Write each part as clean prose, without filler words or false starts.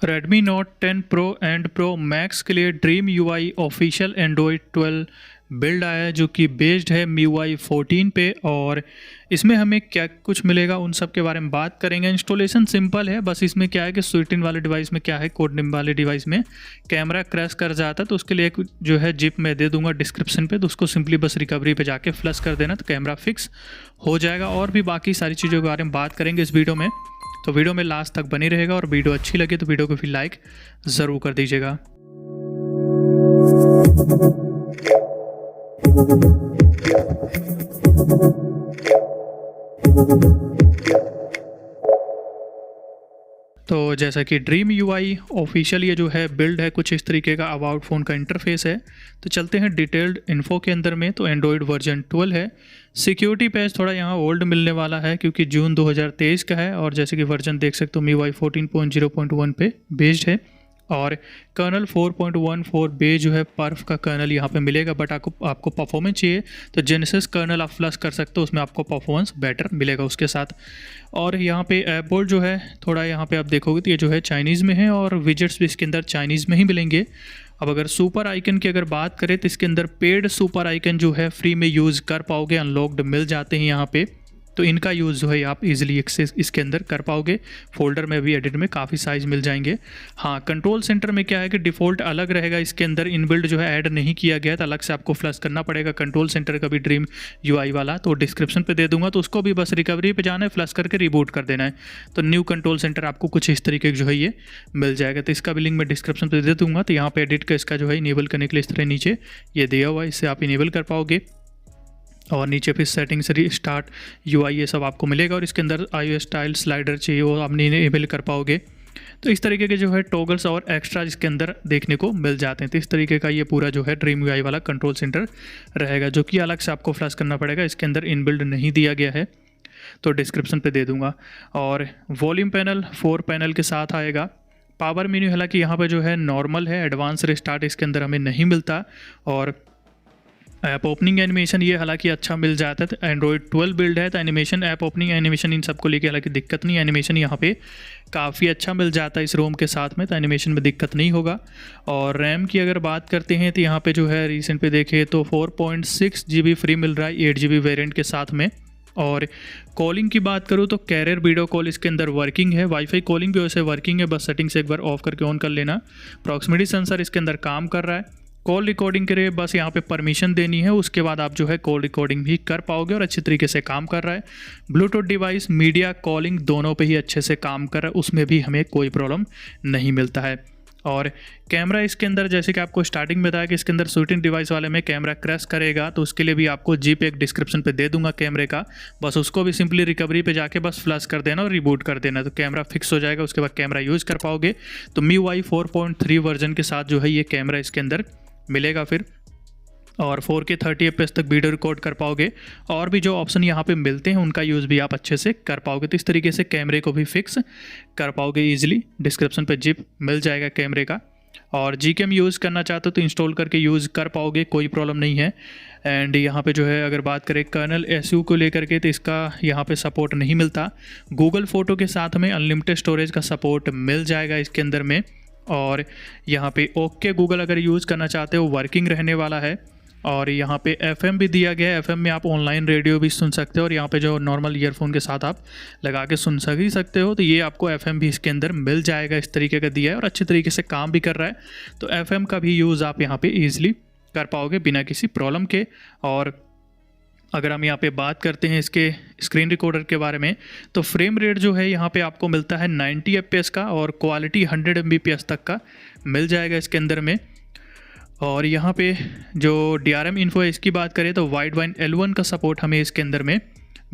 Redmi Note 10 Pro and Pro Max के लिए dream UI official Android 12 build आया है जो कि बेस्ड है MIUI 14 पे। और इसमें हमें क्या कुछ मिलेगा उन सब के बारे में बात करेंगे। इंस्टॉलेशन सिंपल है, बस इसमें क्या है कि स्वीटिन वाले डिवाइस में क्या है, कोडनिम वाले डिवाइस में कैमरा क्रैश कर जाता है तो उसके लिए एक जो है जिप मैं दे दूंगा डिस्क्रिप्शन पे, तो उसको सिंपली बस रिकवरी पे जाके फ्लश कर देना तो कैमरा फिक्स हो जाएगा। और भी बाकी सारी चीज़ों के बारे में बात करेंगे इस वीडियो में, तो वीडियो में लास्ट तक बनी रहेगा। और वीडियो अच्छी लगे तो वीडियो को फिर लाइक ज़रूर कर दीजिएगा। तो जैसा कि ड्रीम UI ऑफिशियल ये जो है बिल्ड है कुछ इस तरीके का अबाउट फ़ोन का इंटरफेस है। तो चलते हैं डिटेल्ड इन्फो के अंदर में। तो एंड्रॉयड वर्जन 12 है। सिक्योरिटी पैच थोड़ा यहाँ ओल्ड मिलने वाला है क्योंकि जून 2023 का है। और जैसे कि वर्जन देख सकते हो MIUI 14.0.1 पे बेस्ड है। और कर्नल 4.14 बेस जो है पर्फ का कर्नल यहाँ पे मिलेगा। बट आपको परफॉर्मेंस चाहिए तो जेनेसिस कर्नल आप फ्लश कर सकते हो, उसमें आपको परफॉर्मेंस बेटर मिलेगा उसके साथ। और यहाँ पे ऐप बोर्ड जो है थोड़ा यहाँ पे आप देखोगे तो ये जो है चाइनीज़ में है और विजेट्स भी इसके अंदर चाइनीज़ में ही मिलेंगे। अब अगर सुपर आइकन की अगर बात करें तो इसके अंदर पेड सुपर आइकन जो है फ्री में यूज़ कर पाओगे, अनलॉक्ड मिल जाते हैं यहाँ पे। तो इनका यूज़ जो है आप इजीली एक्सेस इसके अंदर कर पाओगे। फोल्डर में भी एडिट में काफ़ी साइज़ मिल जाएंगे। हाँ, कंट्रोल सेंटर में क्या है कि डिफ़ॉल्ट अलग रहेगा, इसके अंदर इनबिल्ड जो है ऐड नहीं किया गया तो अलग से आपको फ्लश करना पड़ेगा कंट्रोल सेंटर का भी ड्रीम UI वाला। तो डिस्क्रिप्शन पे दे दूंगा, तो उसको भी बस रिकवरी पे जाना है, फ्लश करके रिबूट कर देना है तो न्यू कंट्रोल सेंटर आपको कुछ इस तरीके जो है ये मिल जाएगा। तो इसका भी लिंक मैं डिस्क्रिप्शन पर दे दूँगा। तो यहाँ पर एडिट का इसका जो है इनेबल करने के लिए इस तरह नीचे ये दिया हुआ है, इससे आप इनेबल कर पाओगे। और नीचे फिर सेटिंग्स स्टार्ट UI ये सब आपको मिलेगा। और इसके अंदर iOS स्टाइल स्लाइडर चाहिए वो आप इनेबल कर पाओगे। तो इस तरीके के जो है टॉगल्स और एक्स्ट्रा इसके अंदर देखने को मिल जाते हैं। तो इस तरीके का ये पूरा जो है ड्रीम UI वाला कंट्रोल सेंटर रहेगा जो कि अलग से आपको फ्लश करना पड़ेगा, इसके अंदर इनबिल्ड नहीं दिया गया है। तो डिस्क्रिप्शन पे दे दूंगा। और वॉल्यूम पैनल 4 पैनल के साथ आएगा। पावर मेन्यू हालांकि यहाँ पर जो है नॉर्मल है, एडवांस रिस्टार्ट इसके अंदर हमें नहीं मिलता। और ऐप ओपनिंग एनिमेशन ये हालांकि अच्छा मिल जाता है। तो एंड्रॉयड 12 बिल्ड है तो एनिमेशन, ऐप ओपनिंग एनिमेशन इन सबको लेके हालांकि दिक्कत नहीं है। एनिमेशन यहाँ पे काफ़ी अच्छा मिल जाता है इस रोम के साथ में, तो एनिमेशन में दिक्कत नहीं होगा। और रैम की अगर बात करते हैं तो यहाँ पे जो है रिसेंट पे देखें तो 4.6 GB फ्री मिल रहा है 8 GB वेरिएंट के साथ में। और कॉलिंग की बात करूँ तो कैरियर वीडियो कॉल इसके अंदर वर्किंग है। वाईफाई कॉलिंग भी वैसे वर्किंग है, बस सेटिंग से एक बार ऑफ करके ऑन कर लेना। प्रॉक्सिमिटी सेंसर इसके अंदर काम कर रहा है। कॉल रिकॉर्डिंग के लिए बस यहाँ पे परमिशन देनी है, उसके बाद आप जो है कॉल रिकॉर्डिंग भी कर पाओगे और अच्छी तरीके से काम कर रहा है। ब्लूटूथ डिवाइस मीडिया कॉलिंग दोनों पे ही अच्छे से काम कर रहा है, उसमें भी हमें कोई प्रॉब्लम नहीं मिलता है। और कैमरा इसके अंदर जैसे कि आपको स्टार्टिंग में बताया कि इसके अंदर स्वीटिन डिवाइस वाले में कैमरा क्रैश करेगा, तो उसके लिए भी आपको जीप एक डिस्क्रिप्शन पे दे दूंगा कैमरे का, बस उसको भी सिंपली रिकवरी पे जाके बस फ्लश कर देना और रिबूट कर देना तो कैमरा फिक्स हो जाएगा। उसके बाद कैमरा यूज़ कर पाओगे। तो MIUI 4.3 वर्जन के साथ जो है ये कैमरा इसके अंदर मिलेगा फिर। और 4K 30 FPS तक वीडियो रिकॉर्ड कर पाओगे। और भी जो ऑप्शन यहाँ पे मिलते हैं उनका यूज़ भी आप अच्छे से कर पाओगे। तो इस तरीके से कैमरे को भी फिक्स कर पाओगे ईजिली। डिस्क्रिप्शन पे जिप मिल जाएगा कैमरे का। और GCam यूज़ करना चाहते हो तो इंस्टॉल करके यूज़ कर पाओगे, कोई प्रॉब्लम नहीं है। एंड यहाँ पे जो है अगर बात करें कर्नल SU को लेकर के तो इसका यहाँ पे सपोर्ट नहीं मिलता। गूगल फ़ोटो के साथ में अनलिमिटेड स्टोरेज का सपोर्ट मिल जाएगा इसके अंदर में। और यहाँ पे ओके गूगल अगर यूज़ करना चाहते हो वर्किंग रहने वाला है। और यहाँ पे FM भी दिया गया है, FM में आप ऑनलाइन रेडियो भी सुन सकते हो और यहाँ पे जो नॉर्मल ईयरफोन के साथ आप लगा के सुन ही सकते हो। तो ये आपको FM भी इसके अंदर मिल जाएगा, इस तरीके का दिया है और अच्छे तरीके से काम भी कर रहा है। तो FM का भी यूज़ आप यहाँ पर ईजिली कर पाओगे बिना किसी प्रॉब्लम के। और अगर हम यहाँ पे बात करते हैं इसके स्क्रीन रिकॉर्डर के बारे में तो फ्रेम रेट जो है यहाँ पे आपको मिलता है 90 FPS का और क्वालिटी 100 Mbps तक का मिल जाएगा इसके अंदर में। और यहाँ पे जो DRM इन्फो है इसकी बात करें तो वाइड वाइन L1 का सपोर्ट हमें इसके अंदर में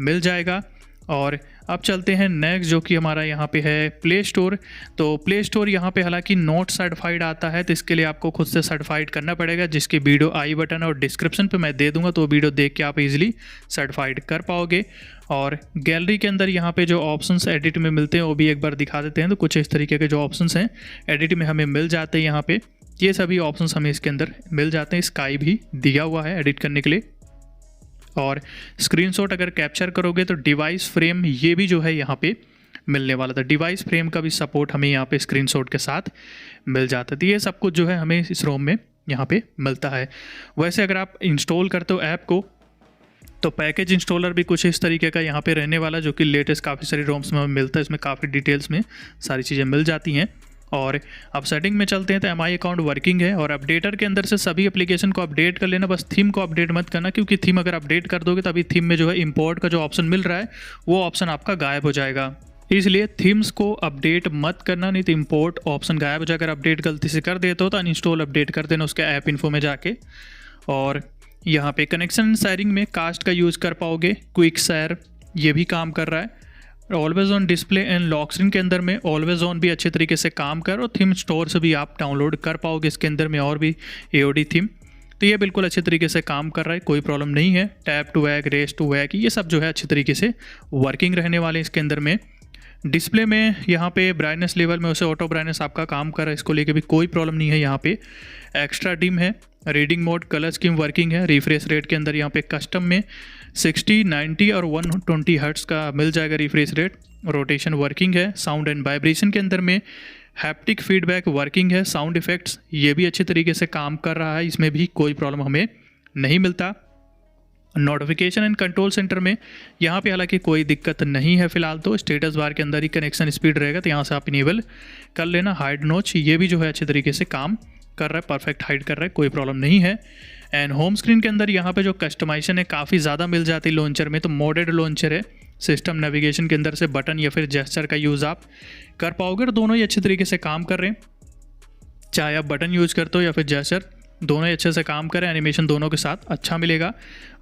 मिल जाएगा। और अब चलते हैं नेक्स्ट जो कि हमारा यहाँ पे है प्ले स्टोर। तो प्ले स्टोर यहाँ पे हालांकि नॉट सर्टिफाइड आता है, तो इसके लिए आपको खुद से सर्टिफाइड करना पड़ेगा, जिसकी वीडियो आई बटन और डिस्क्रिप्शन पे मैं दे दूंगा, तो वीडियो देख के आप इजीली सर्टिफाइड कर पाओगे। और गैलरी के अंदर यहाँ पे जो ऑप्शंस एडिट में मिलते हैं वो भी एक बार दिखा देते हैं। तो कुछ इस तरीके के जो ऑप्शंस हैं एडिट में हमें मिल जाते हैं, यहाँ पे ये सभी ऑप्शंस हमें इसके अंदर मिल जाते हैं। स्काई भी दिया हुआ है एडिट करने के लिए। और स्क्रीनशॉट अगर कैप्चर करोगे तो डिवाइस फ्रेम ये भी जो है यहाँ पे मिलने वाला था। डिवाइस फ्रेम का भी सपोर्ट हमें यहाँ पे स्क्रीनशॉट के साथ मिल जाता है। तो ये सब कुछ जो है हमें इस रोम में यहाँ पे मिलता है। वैसे अगर आप इंस्टॉल करते हो ऐप को तो पैकेज इंस्टॉलर भी कुछ इस तरीके का यहाँ पे रहने वाला, जो कि लेटेस्ट काफ़ी सारी रोम्स में मिलता है। इसमें काफ़ी डिटेल्स में सारी चीज़ें मिल जाती हैं। और अब सेटिंग में चलते हैं तो MI अकाउंट वर्किंग है और अपडेटर के अंदर से सभी एप्लीकेशन को अपडेट कर लेना, बस थीम को अपडेट मत करना, क्योंकि थीम अगर अपडेट कर दोगे तो अभी थीम में जो है इंपोर्ट का जो ऑप्शन मिल रहा है वो ऑप्शन आपका गायब हो जाएगा। इसलिए थीम्स को अपडेट मत करना, नहीं तो इंपोर्ट ऑप्शन गायब हो जाएगा। अगर अपडेट गलती से कर देते हो तो अनइंस्टॉल अपडेट कर देना उसके ऐप इन्फो में जाके। और यहाँ पे कनेक्शन शेयरिंग में कास्ट का यूज़ कर पाओगे, क्विक शेयर ये भी काम कर रहा है। Always on display and lock screen के अंदर में ऑलवेज ऑन भी अच्छे तरीके से काम कर, और थीम स्टोर से भी आप डाउनलोड कर पाओगे इसके अंदर में और भी AOD थीम। तो ये बिल्कुल अच्छे तरीके से काम कर रहा है, कोई प्रॉब्लम नहीं है। टैप टू वैक, रेस टू वैक, ये सब जो है अच्छे तरीके से वर्किंग रहने वाले इसके अंदर में। डिस्प्ले में यहाँ पे ब्राइटनेस लेवल में उसे ऑटो ब्राइटनेस आपका काम कर रहा है, इसको लेके भी कोई प्रॉब्लम नहीं है। यहाँ पे एक्स्ट्रा डिम है, reading mode, colour scheme working है। रिफ्रेश रेट के अंदर यहाँ पे कस्टम में 60, 90 और 120 हर्ट्स का मिल जाएगा रिफ्रेश रेट। रोटेशन वर्किंग है। साउंड एंड वाइब्रेशन के अंदर में हैप्टिक फीडबैक वर्किंग है। साउंड इफेक्ट्स ये भी अच्छे तरीके से काम कर रहा है, इसमें भी कोई प्रॉब्लम हमें नहीं मिलता। नोटिफिकेशन एंड कंट्रोल सेंटर में यहाँ पे हालांकि कोई दिक्कत नहीं है फिलहाल, तो स्टेटस बार के अंदर ही कनेक्शन स्पीड रहेगा, तो यहाँ से आप इनेबल कर लेना। हाइड नोच ये भी जो है अच्छे तरीके से काम कर रहा है, परफेक्ट हाइड कर रहा है, कोई प्रॉब्लम नहीं है। एंड होम स्क्रीन के अंदर यहाँ पे जो कस्टमाइजेशन है काफ़ी ज़्यादा मिल जाती है लॉन्चर में, तो मॉडेड लॉन्चर है। सिस्टम नेविगेशन के अंदर से बटन या फिर जेस्चर का यूज़ आप कर पाओगे, और दोनों ही अच्छे तरीके से काम कर रहे हैं। चाहे आप बटन यूज़ करते हो या फिर जेस्चर, दोनों ही अच्छे से काम करें। एनिमेशन दोनों के साथ अच्छा मिलेगा।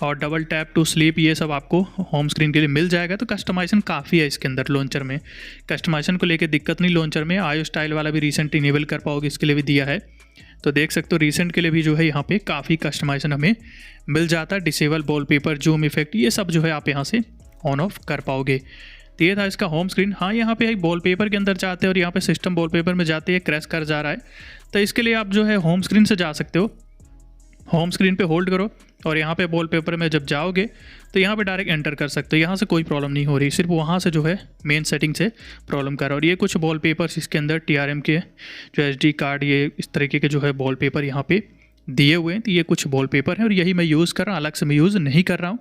और डबल टैप टू स्लीप ये सब आपको होम स्क्रीन के लिए मिल जाएगा। तो कस्टमाइजेशन काफ़ी है इसके अंदर लॉन्चर में, कस्टमाइजेशन को लेके दिक्कत नहीं। लॉन्चर में आयो स्टाइल वाला भी रिसेंट इनेबल कर पाओगे, इसके लिए भी दिया है। तो देख सकते हो रिसेंट के लिए भी जो है यहाँ पे काफ़ी कस्टमाइजेशन हमें मिल जाता है। डिसेबल वॉलपेपर, जूम इफेक्ट, ये सब जो है आप यहाँ से ऑन ऑफ कर पाओगे। तो ये था इसका होम स्क्रीन। हाँ, यहाँ पे वॉलपेपर के अंदर जाते हैं और यहाँ पे सिस्टम वॉलपेपर में जाते हैं, क्रैश कर जा रहा है, तो इसके लिए आप जो है होम स्क्रीन से जा सकते हो। होम स्क्रीन पे होल्ड करो और यहाँ पे वॉलपेपर में जब जाओगे तो यहाँ पे डायरेक्ट एंटर कर सकते हो। यहाँ से कोई प्रॉब्लम नहीं हो रही, सिर्फ वहाँ से जो है मेन सेटिंग से प्रॉब्लम कर रहा है। और ये कुछ वॉलपेपर्स इसके अंदर TRM के जो SD कार्ड, ये इस तरीके के जो है वॉलपेपर यहाँ पे दिए हुए हैं। तो ये कुछ वॉलपेपर है और यही मैं यूज़ कर रहा हूँ, अलग से मैं यूज़ नहीं कर रहा हूँ।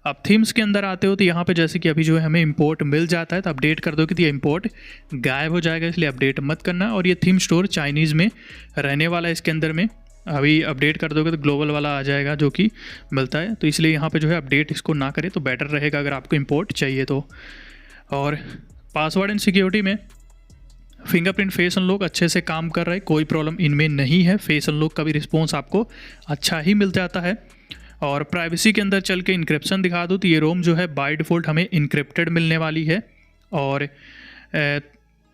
अब थीम्स के अंदर आते हो तो यहाँ पे जैसे कि अभी जो है हमें इंपोर्ट मिल जाता है, तो अपडेट कर दो कि ये इंपोर्ट गायब हो जाएगा, इसलिए अपडेट मत करना। और ये थीम स्टोर चाइनीज़ में रहने वाला है इसके अंदर में, अभी अपडेट कर दोगे तो ग्लोबल वाला आ जाएगा जो कि मिलता है, तो इसलिए यहाँ पे जो है अपडेट इसको ना करें तो बेटर रहेगा अगर आपको इंपोर्ट चाहिए तो। और पासवर्ड एंड सिक्योरिटी में फिंगरप्रिंट फेस अनलॉक अच्छे से काम कर रहा है, कोई प्रॉब्लम इनमें नहीं है। फेस अनलॉक का भी रिस्पॉन्स आपको अच्छा ही मिल जाता है। और प्राइवेसी के अंदर चल के इंक्रिप्शन दिखा दूँ तो ये रोम जो है बाय डिफ़ॉल्ट हमें इंक्रिप्टेड मिलने वाली है। और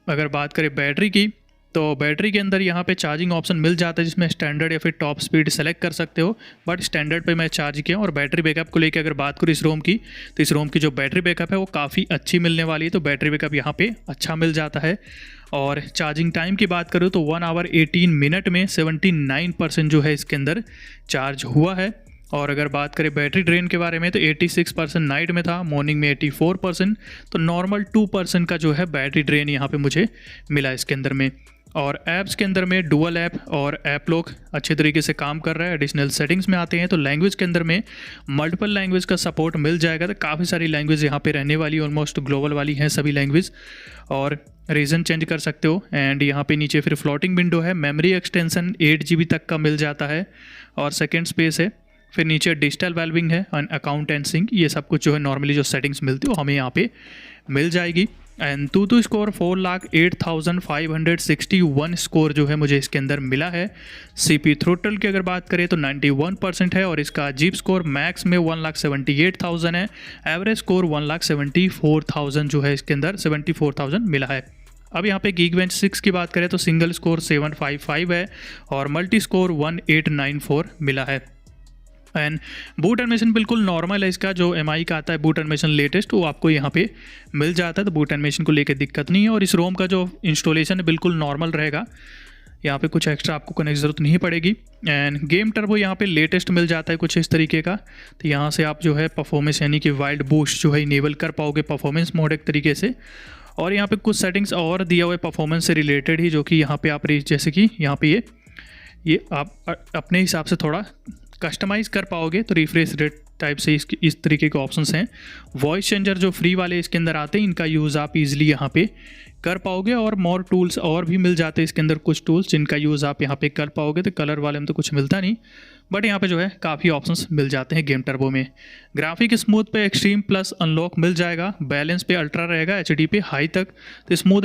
अगर बात करें बैटरी की, तो बैटरी के अंदर यहाँ पे चार्जिंग ऑप्शन मिल जाता है, जिसमें स्टैंडर्ड या फिर टॉप स्पीड सेलेक्ट कर सकते हो, बट स्टैंडर्ड पे मैं चार्ज किया। और बैटरी बैकअप को लेकर अगर बात करूँ इस रोम की, तो इस रोम की जो बैटरी बैकअप है वो काफ़ी अच्छी मिलने वाली है, तो बैटरी बैकअप यहाँ पे अच्छा मिल जाता है। और चार्जिंग टाइम की बात करूँ तो 1 आवर 18 मिनट में 79% जो है इसके अंदर चार्ज हुआ है। और अगर बात करें बैटरी ड्रेन के बारे में तो 86% नाइट में था, मॉर्निंग में 84%, तो नॉर्मल 2% का जो है बैटरी ड्रेन यहाँ पे मुझे मिला इसके अंदर में। और ऐप्स के अंदर में डुअल ऐप और ऐप लॉक अच्छे तरीके से काम कर रहा है। एडिशनल सेटिंग्स में आते हैं तो लैंग्वेज के अंदर में मल्टीपल लैंग्वेज का सपोर्ट मिल जाएगा, तो काफ़ी सारी लैंग्वेज यहाँ पे रहने वाली, ऑलमोस्ट ग्लोबल वाली हैं सभी लैंग्वेज। और रीजन चेंज कर सकते हो। एंड यहाँ पे नीचे फिर फ्लोटिंग विंडो है, मेमोरी एक्सटेंशन 8 GB तक का मिल जाता है, और सेकेंड स्पेस है। फिर नीचे डिजिटल वेलबिंग है, अकाउंट एंड सिंक, ये सब कुछ जो है नॉर्मली जो सेटिंग्स मिलती है वो हमें यहाँ पे मिल जाएगी। एंड टू स्कोर 4,08,561 स्कोर जो है मुझे इसके अंदर मिला है। CPU थ्रोटल की अगर बात करें तो 91% है, और इसका जीप स्कोर मैक्स में 1,78,000 है। एवरेज स्कोर 1,74,000 जो है इसके अंदर 74,000 मिला है। अब यहाँ पे Geekbench 6 की बात करें तो सिंगल स्कोर 755 है और मल्टी स्कोर 1894 मिला है। एंड बूट एनिमेशन बिल्कुल नॉर्मल है इसका, जो MI का आता है बूट एनिमेशन लेटेस्ट, वो आपको यहाँ पे मिल जाता है, तो बूट एनिमेशन को लेकर दिक्कत नहीं है। और इस रोम का जो इंस्टॉलेशन है बिल्कुल नॉर्मल रहेगा, यहाँ पे कुछ एक्स्ट्रा आपको करने की ज़रूरत नहीं पड़ेगी। एंड गेम टर्बो यहाँ पे लेटेस्ट मिल जाता है कुछ इस तरीके का, तो यहाँ से आप जो है परफॉर्मेंस यानी कि वाइल्ड बूस्ट जो है इनेबल कर पाओगे, परफॉर्मेंस मोड एक तरीके से। और यहाँ पे कुछ सेटिंग्स और दिया हुआ है परफॉर्मेंस से रिलेटेड ही, जो कि यहाँ पे आप जैसे कि यहाँ पे ये आप अपने हिसाब से थोड़ा कस्टमाइज़ कर पाओगे। तो रिफ्रेश रेट टाइप से इस तरीके के ऑप्शंस हैं। वॉइस चेंजर जो फ्री वाले इसके अंदर आते हैं, इनका यूज़ आप इजीली यहाँ पे कर पाओगे। और मोर टूल्स और भी मिल जाते हैं इसके अंदर, कुछ टूल्स जिनका यूज़ आप यहाँ पे कर पाओगे। तो कलर वाले में तो कुछ मिलता नहीं, बट यहाँ पे जो है काफ़ी ऑप्शंस मिल जाते हैं गेम टर्बो में। ग्राफिक स्मूथ पे एक्सट्रीम प्लस अनलॉक मिल जाएगा, बैलेंस पे अल्ट्रा रहेगा, एचडी पे हाई तक। तो स्मूथ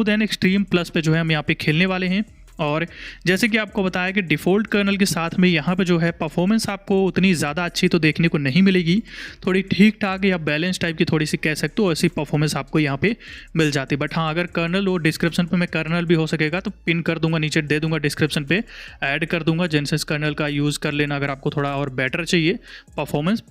एंड एक्सट्रीम प्लस पे जो है हम यहाँ पे खेलने वाले हैं। और जैसे कि आपको बताया कि डिफ़ॉल्ट कर्नल के साथ में यहाँ पे जो है परफॉर्मेंस आपको उतनी ज़्यादा अच्छी तो देखने को नहीं मिलेगी, थोड़ी ठीक ठाक या बैलेंस टाइप की थोड़ी सी कह सकते हो, ऐसी परफॉर्मेंस आपको यहाँ पे मिल जाती है। बट हाँ, अगर कर्नल हो, डिस्क्रिप्शन पे मैं कर्नल भी हो सकेगा तो पिन कर दूंगा, नीचे दे दूंगा, डिस्क्रिप्शन पे ऐड कर दूंगा, जेनेसिस कर्नल का यूज़ कर लेना अगर आपको थोड़ा और बेटर चाहिए परफॉर्मेंस।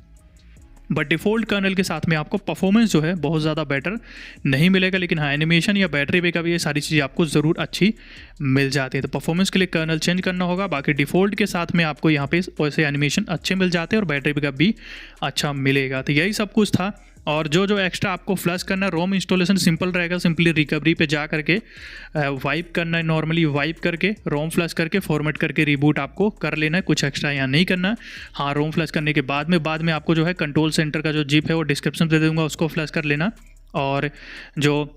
बट डिफ़ॉल्ट कर्नल के साथ में आपको परफॉर्मेंस जो है बहुत ज़्यादा बेटर नहीं मिलेगा, लेकिन हाँ एनिमेशन या बैटरी बैकअप ये सारी चीज़ें आपको ज़रूर अच्छी मिल जाती है। तो परफॉर्मेंस के लिए कर्नल चेंज करना होगा, बाकी डिफ़ॉल्ट के साथ में आपको यहाँ पे वैसे एनिमेशन अच्छे मिल जाते हैं और बैटरी बैकअप भी अच्छा मिलेगा। तो यही सब कुछ था। और जो एक्स्ट्रा आपको फ्लश करना है, रोम इंस्टॉलेशन सिंपल रहेगा, सिंपली रिकवरी पे जा करके वाइप करना है, नॉर्मली वाइप करके रोम फ्लश करके फॉर्मेट करके रिबूट आपको कर लेना है, कुछ एक्स्ट्रा यहाँ नहीं करना। हाँ, रोम फ्लश करने के बाद में आपको जो है कंट्रोल सेंटर का जो जिप है वो डिस्क्रिप्शन दे दूँगा, उसको फ्लश कर लेना। और जो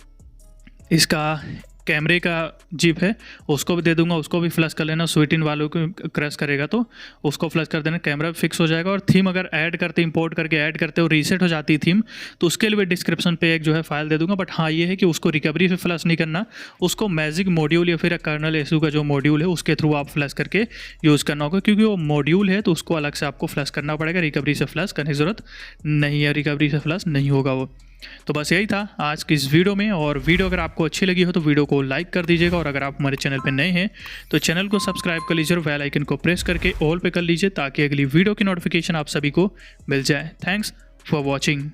इसका कैमरे का जिप है उसको भी दे दूंगा, उसको भी फ्लश कर लेना। स्वीट इन वालों को क्रश करेगा तो उसको फ्लश कर देना, कैमरा फिक्स हो जाएगा। और थीम अगर ऐड करते, इंपोर्ट करके ऐड करते हो, रीसेट हो जाती है थीम, तो उसके लिए भी डिस्क्रिप्शन पे एक जो है फाइल दे दूंगा। बट हाँ, ये है कि उसको रिकवरी से फ्लश नहीं करना, उसको मैजिक मॉड्यूल या फिर कर्नल एसयू का जो मॉड्यूल है उसके थ्रू आप फ्लश करके यूज़ करना होगा, क्योंकि वो मॉड्यूल है तो उसको अलग से आपको फ्लश करना पड़ेगा। रिकवरी से फ्लश करने की ज़रूरत नहीं है, रिकवरी से फ्लश नहीं होगा वो। तो बस यही था आज की इस वीडियो में। और वीडियो अगर आपको अच्छी लगी हो तो वीडियो को लाइक कर दीजिएगा, और अगर आप हमारे चैनल पे नए हैं तो चैनल को सब्सक्राइब कर लीजिए और बेल आइकन को प्रेस करके ऑल पे कर लीजिए, ताकि अगली वीडियो की नोटिफिकेशन आप सभी को मिल जाए। Thanks for watching.